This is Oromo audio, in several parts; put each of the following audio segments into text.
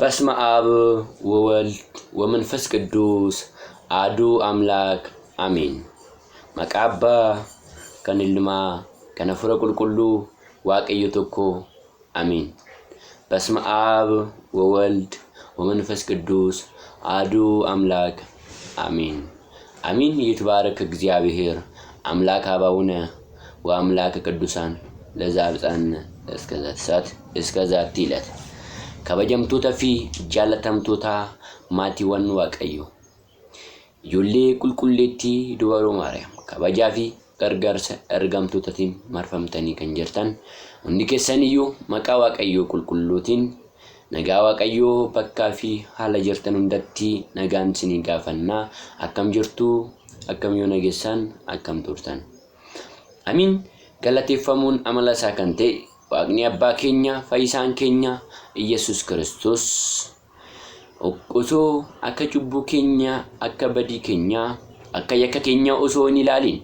በስመ አብ ወወልድ ወመንፈስ ቅዱስ አሐዱ አምላክ አሜን። መቃ አbbaa kan ilmaa kan hafuura qulqulluu waaqayyo tokko አሜን። በስመ አብ ወወልድ ወመንፈስ ቅዱስ አሐዱ አምላክ አሜን። አሜን። ይትባረክ እግዚአብሔር አምላክ አበውነ ወአምላክ ቅዱሳን ለዘአብጽሐነ እስከ ዛቲ ዕለት። kabajamtoota fi jaalatamtoota maatiiwwan waaqayyo ijoollee qulqulleettii dubaroo Maariyaam kabajaa fi gargaarsa ergamtootaatiin marfamtanii kan jirtan hundi keessan iyyuu maqaa waaqayyoo qulqulluutiin nagaa waaqayyoo bakkaa fi haala jirtan hundatti nagaan isinii gaafannaa. Akkam jirtu, akkam yoo nageessan, akkam turtan. Amiin. Galateeffamuun amala isaa kan ta'e waaqni abbaa keenya fayyisaan keenya Iyesuus Kiristoos osoo akka cubbuu keenya, akka badii keenya, akka yakka keenya osoo hin ilaalin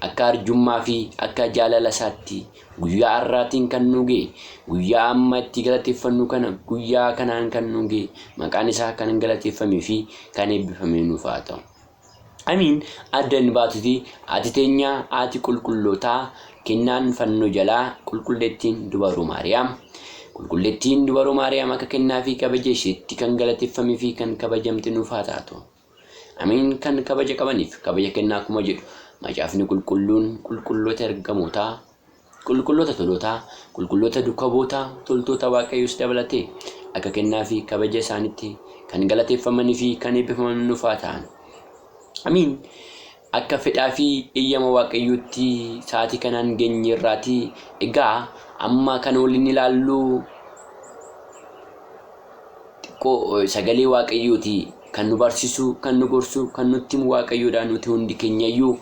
akka arjummaa fi akka jaalala isaatti guyyaa har'aatiin kan nu ga'e, guyyaa amma itti galateeffannu kana guyyaa kanaan kan nu ga'e, maqaan isaa kan galateeffamee fi kan eebbifamee nuuf haa ta'u. Amiin. Adda hin baatuti ati teenya ati qulqullootaa kennaan fannoo jalaa qulqulleettiin dubaroo Maariyaam. Qulqulleettiin dubaroo Maariyaam akka kennaa fi kabaja isheetti kan galateeffamee fi kan kabajamte nuuf haa taatu. Amiin. Kan kabaja qabaniif kabaja kennaa akkuma jedhu macaafni qulqulluun qulqulloota ergamootaa, qulqulloota tolootaa, qulqulloota dukkabootaa, toltoota waaqayyoos dabalatee akka kennaa fi kabaja isaanitti kan galateeffamanii fi kan eebbifaman nuuf haa ta'an. Amiin. Akka fedhaa fi eeyyama waaqayyootti sa'aatii kanaan geenye irraati. Egaa amma kan waliin ilaallu xiqqoo sagalee waaqayyooti kan nu barsiisu, kan nu gorsu, kan nutti himu waaqayyoodhaan nuti hundi keenyayyuu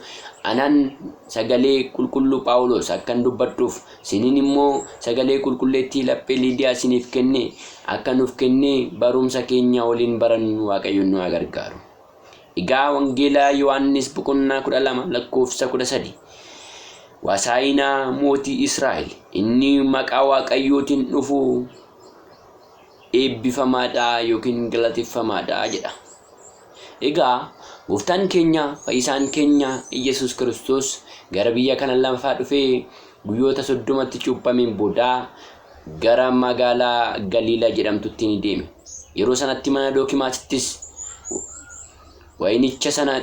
anaan sagalee qulqulluu Phaawulos akkan dubbadhuuf isiniin immoo sagalee qulqulleettii laphee Liidiyaa isiniif kenne akka nuuf kenne barumsa keenya waliin barannu waaqayyoon nu gargaaru. Egaa wangeelaa Yohaannis boqonnaa 12 lakkoofsa 13 Waasaayinaa mootii Israa'el inni maqaa waaqayyootiin dhufu eebbifamaadha yookiin galateeffamaadha jedha. Egaa gooftaan keenya fayyisaan keenya Iyesuus Kiristoos gara biyya kana lafaa dhufee guyyoota 30tti cuuphameen booda gara magaalaa Galiilaa jedhamtutti ni deeme. Yeroo sanatti mana Dookimaasittis wayinicha sana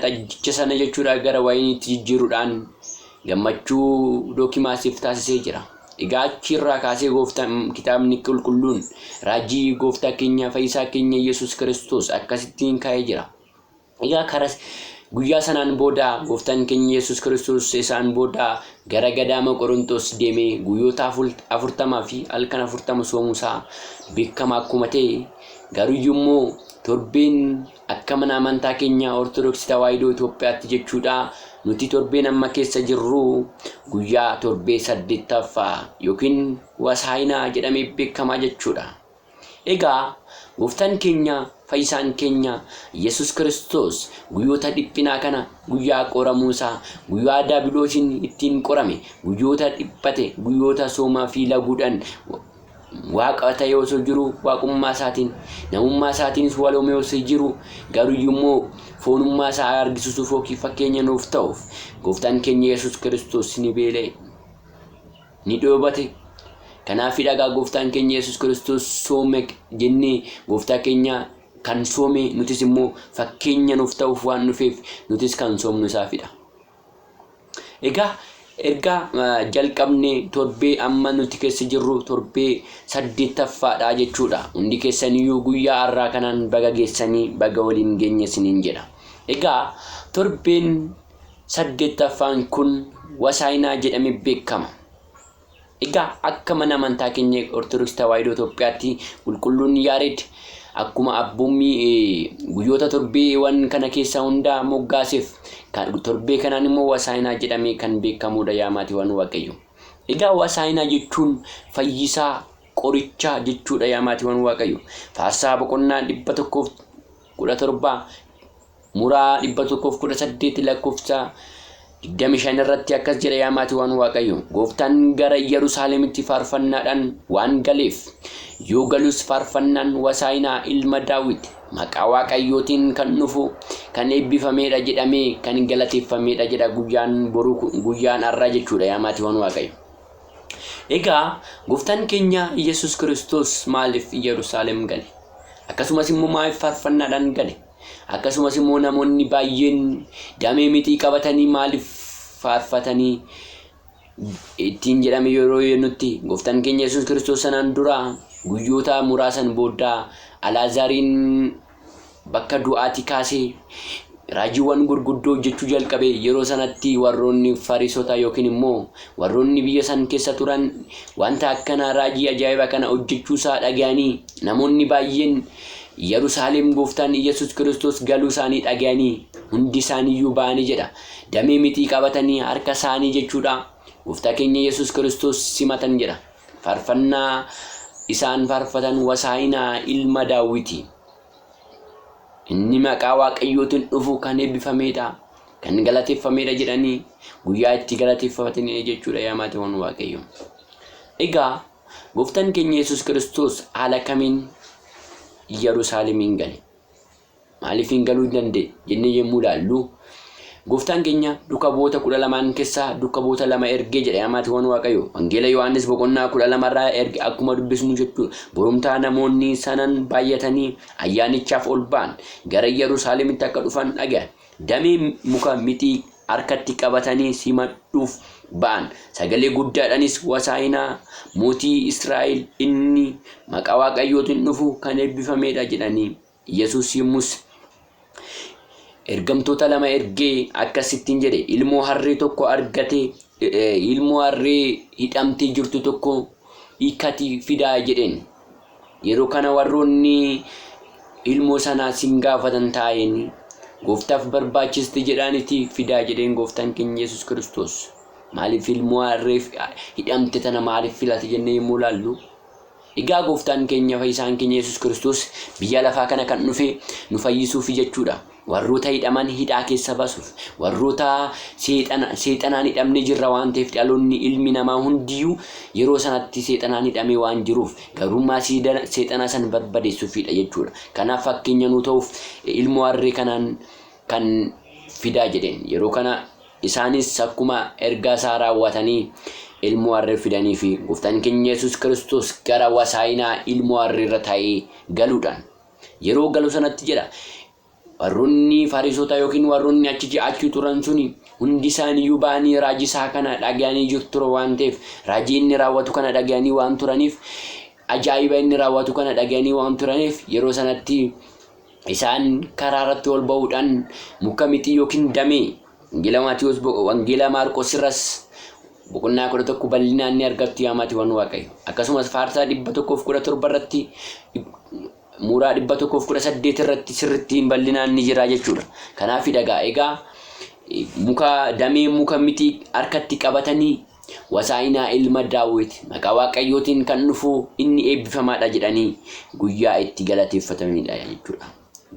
jechuudha gara wayiniitti jijjiiruudhaan gammachuu Dookimaasiif taasisee jira. Egaa achirraa kaasee gooftaan kitaabni qulqulluun raajii gooftaa keenya fayyisaa keenya Iyesuus Kiristoos akkasittiin kaa'ee jira. Egaa karas guyyaa sanaan booda gooftaan keenya Iyesuus Kiristoos isaan booda gara gadaama Qorontos deemee guyyoota 40 fi halkan 40 soomuusaa beekama akkuma ta'e garuu immoo torbeen akka mana amantaa keenya Ortodoksii Tawaahidoo Itoophiyaatti jechuudha nuti torbeen amma keessa jirru guyyaa torbee 8ffaa yookiin Waasaayinaa jedhamee beekama jechuudha. Egaa gooftaan keenya fayyisaan keenya Iyesuus Kiristoos guyyoota dhiphinaa kana guyyaa qoramuusaa, guyyaa daabiloosiin ittiin qorame, guyyoota dhiphate, guyyoota soomaa fi laguudhaan waaqa ta'ee osoo jiru waaqummaa isaatiin namummaa isaatiinis waloomee osoo jiru garuu immoo foonummaa isaa argisiisuuf yookiin fakkeenya nuuf ta'uuf gooftaan keenya Iyesuus Kiristoos ni beela'e, ni dhoobate. Kanaaf dhagaa gooftaan keenya Iyesuus Kiristoos soome jennee gooftaa keenya kan soome nutis immoo fakkeenya nuuf ta'uuf waan dhufeef nutis kan soomnu isaafidha. Egaa erga jalqabne torbee amma nuti keessa jirru torbee 8ffaadha jechuudha. Hundi keessaniyyuu guyyaa har'aa kanaan baga geessanii baga waliin geenye isiniin jedha. Egaa torbeen 8ffaan kun Waasaayinaa jedhamee beekama. Egaa akka mana amantaa keenya Ortodoksii Tawaahidoo Itoophiyaatti qulqulluun Yaareed akkuma abboommii guyyoota torbeewwan kana keessa hunda moggaaseef torbee kanaan immoo Waasaayinaa jedhamee kan beekamudha yaa maatiiwwan waaqayyo. Egaa Waasaayinaa jechuun fayyisaa qorichaa jechuudha yaa maatiiwwan waaqayyo. Faarsaa boqonnaa 117 muraa 118 lakkoofsa 25 irratti akkas jedha yaa maatii waan Waaqayyo gooftaan gara Yerusaalemitti faarfannaadhaan waan galeef yoo galus faarfannaan Hosaa'inaa ilma Daawit maqaa Waaqayyootiin kan dhufu kan eebbifameedha jedhamee kan galateeffameedha jedha guyyaan boruu guyyaan har'aa jechuudha yaa maatii waan Waaqayyo. Egaa gooftaan keenya Yesuus Kiristoos maaliif Yerusaalem gale? Akkasumas immoo maaliif faarfannaadhaan gale? Akkasumas immoo namoonni baay'een damee mitii qabatanii maaliif faarfatanii ittiin jedhame yeroo nutti gooftaan keenya Yesuus Kiristoos sanaan dura guyyoota muraasan booda Alaazaariin bakka du'aatti kaasee raajiiwwan gurguddoo jechuu jalqabe. Yeroo sanatti warroonni Fariisota yookiin immoo warroonni biyya san keessa turan wanta akkana raajii ajaa'iba kana hojjechuusaa dhaga'anii namoonni baay'een Yerusaalem gooftaan Yesuus Kiristoos galuu isaanii dhaga'anii hundi isaaniiyyuu ba'anii jedha. Damee mitii qabatanii harka isaanii jechuudha gooftaa keenya Yesuus Kiristoos simatan jedha. Faarfannaa isaan faarfatan Hosaa'inaa ilma Daawiti. Inni maqaa Waaqayyootiin dhufu kan eebbifameedha kan galateeffameedha jedhanii guyyaa itti galateeffatanii jechuudha yaa maatii waan Waaqayyo. Egaa gooftaan keenya Yesuus Kiristoos haala kamiin Yerusaalemiin gale? Maaliif hin galuu danda'e jennee yemmuu ilaallu gooftaan keenya duuka boota 12 keessaa duuka boota 2 ergee jedha yaa maatii waan Waaqayyo. Wangeela Yohaannis boqonnaa 12 irraa erge akkuma dubbisnu jechuudha. Borumtaa namoonni sanan baay'atanii ayyaanichaaf ol ba'an gara Yerusaalemitti akka dhufan dhaga'an. Damee muka mitii harkatti qabatanii simadhuuf ba'an. Sagalee guddaadhaanis Hosaa'inaa mootii Israa'el inni maqaa Waaqayyootiin dhufu kan eebbifameedha jedhanii Yesuus yommus ergamtoota 2 ergee akkasittiin jedhe ilmoo harree tokko argate ilmoo harree hidhamtee jirtu tokko hiikkatii fidaa jedheen. Yeroo kana warroonni ilmoo sanaa sin gaafatan taa'een gooftaaf barbaachisti jedhaaniti fidaa jedheen gooftaan keenya Yesuus Kiristoos. Maaliif ilmoo harree hidhamte tana maaliif filate jennee yemmuu ilaallu egaa gooftaan keenya fayyisaan keenya Yesuus Kiristoos biyya lafaa kana kan dhufe nu fayyisuuf jechuudha. Warroota hidhaman hidhaa keessa baasuuf warroota seexanaan hidhamne jirra waan ta'eef dhaloonni ilmi namaa hundiyyuu yeroo sanatti seexanaan hidhamee waan jiruuf garummaa seexanaa san barbadeessuufidha jechuudha. Kanaaf fakkeenya nu ta'uuf ilmoo harree kanaan kan fidaa jedheen. Yeroo kana isaanis akkuma ergaa isaa raawwatanii ilmoo harree fidanii fi gooftaan keenya Yesuus Kiristoos gara Hosaa'inaa ilmoo harree irra taa'ee galuudhaan yeroo galu sanatti jedha warroonni Fariisota yookiin warroonni achi turan suni hundi isaaniiyyuu ba'anii raajii isaa kana dhaga'anii jiru waan ta'eef raajii inni raawwatu kana dhaga'anii waan turaniif ajaa'iba inni raawwatu kana dhaga'anii waan turaniif yeroo sanatti isaan karaa irratti ol ba'uudhaan muka mitii yookiin damee Wangeela Maarqos irras boqonnaa 11 bal'inaan ni argattu yaa maatii waan Waaqayyo. Akkasumas faarsaa 117 irratti muuraa 118 irratti sirrittiin bal'inaan ni jira jechuudha. Kanaaf dhagaa egaa damee muka mitii harkatti qabatanii Hosaa'inaa ilma Daawit maqaa Waaqayyootiin kan dhufu inni eebbifamaadha jedhanii guyyaa itti galateeffatanidha jechuudha.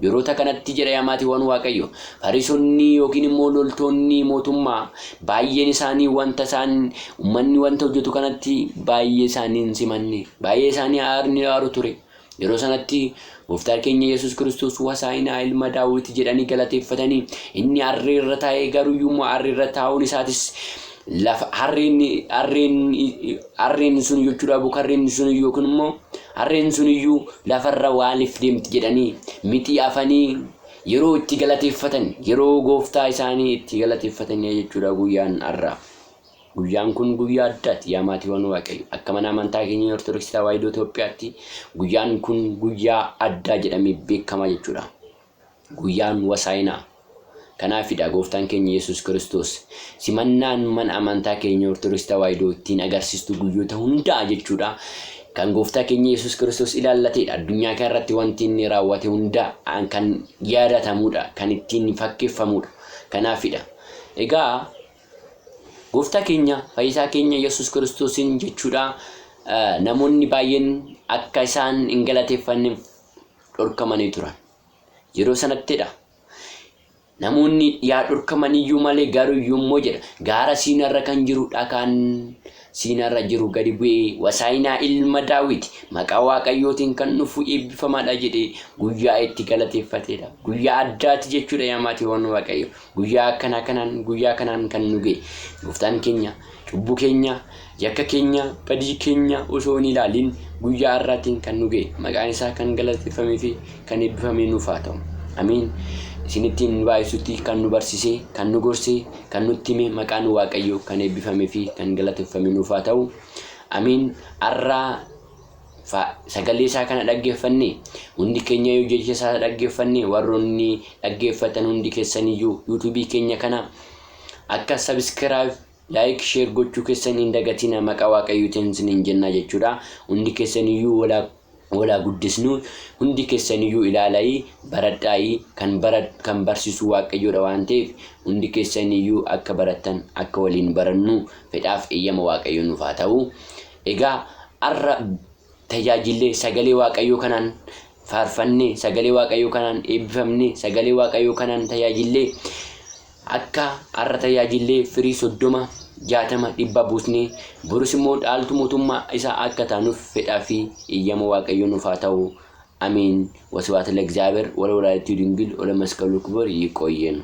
Yeroota kanatti jedha yaa maatii waan Waaqayyo Fariisonni yookiin immoo loltoonni mootummaa baay'een isaanii wanta uummanni wanta hojjetu kanatti baay'ee isaanii hin simanne baay'ee isaanii aaru ture. Yeroo sanatti gooftaan keenya Yesuus Kiristoos Hosaa'inaa ilma Daawit jedhanii galateeffatanii inni harree irra taa'ee garuuyyuu harree irra taa'uun isaatis lafa harreen sun jechuudha bukarreen sun yookiin immoo harreen sun iyyuu lafarra waaliif deemti jedhanii mitii afanii yeroo itti galateeffatan yeroo gooftaa isaanii itti galateeffatan jechuudha guyyaan har'a. Guyyaan kun guyyaa addaati yaa maatii waan Waaqayyo. Akka mana amantaa keenya Ortodoksii Tawaahidoo Itoophiyaatti guyyaan kun guyyaa addaa jedhamee beekama jechuudha. Guyyaan Hosaa'inaa. Kanaafidha gooftaan keenya Yesuus Kiristoos simannaan mana amantaa keenya Ortodoksii Tawaahidoo ittiin agarsiistu guyyoota hundaa jechuudha. Kan gooftaa keenya Yesuus Kiristoos ilaallateedha. Addunyaa kana irratti wanti inni raawwate hundaa kan yaadatamudha, kan ittiin fakkeeffamudha. Kanaafidha. Egaa gooftaa keenya fayyisaa keenya Yesuus Kiristoosin jechuudha namoonni baay'een akka isaan hin galateeffanneef dhorkamanii turan. Yeroo sanattidha namoonni yaa dhorkamaniyyuu malee garuu yommuu jedha gaara siinarra kan jiru dhakaan siinarra jiru gadi bu'ee wasaayinaa ilma Daawit maqaa Waaqayyootiin kan dhufu eebbifamaadha jedhee guyyaa itti galateeffatedha. Guyyaa addaati jechuudha yaa maatiiwwan Waaqayyo. Guyyaa kanaan kan nu ga'e gooftaan keenya cubbuu keenya yakka keenya badii keenya osoo hin ilaalin guyyaa har'aatiin kan nu ga'e maqaan isaa kan galateeffamee fi kan eebbifamee nuuf haa ta'u. Amiin. Isinittiin baay'isutti kan nu barsisee kan nu gorsee kan nutti hime maqaan Waaqayyoo kan eebbifamee fi kan galateeffamee nuuf haa ta'u. Amiin. Har'aa sagalee isaa kana dhaggeeffanne hundi keenya yoo jecha isaa dhaggeeffanne warroonni dhaggeeffatan hundi keessaniyyuu YouTube keenya kana akka subscribe like share gochuu keessan hin dagatina maqaa Waaqayyootiin isiniin jenna jechuudha. Hundi keessaniyyuu walaa guddisnu hundi keessaniyyuu ilaalaa baradhaa kan barsiisu Waaqayyoodha waan ta'eef hundi keessaniyyuu akka barattan akka waliin barannu fedhaaf eeyyama Waaqayyoo nuuf haa ta'u. Egaa har'a tajaajillee sagalee Waaqayyoo kanaan faarfannee sagalee Waaqayyoo kanaan eebbifamnee sagalee Waaqayyoo kanaan tajaajillee akka har'a tajaajillee firii 30 60 dhibba buusnee borus immoo dhaaltu mootummaa isaa akka taanuuf fedhaa fi eeyyama Waaqayyoo nuuf haa ta'u. Amiin. ወስብሐት ለእግዚአብሔር ወለወላዲቱ ድንግል ወለመስቀሉ ክቡር። ይቆየን።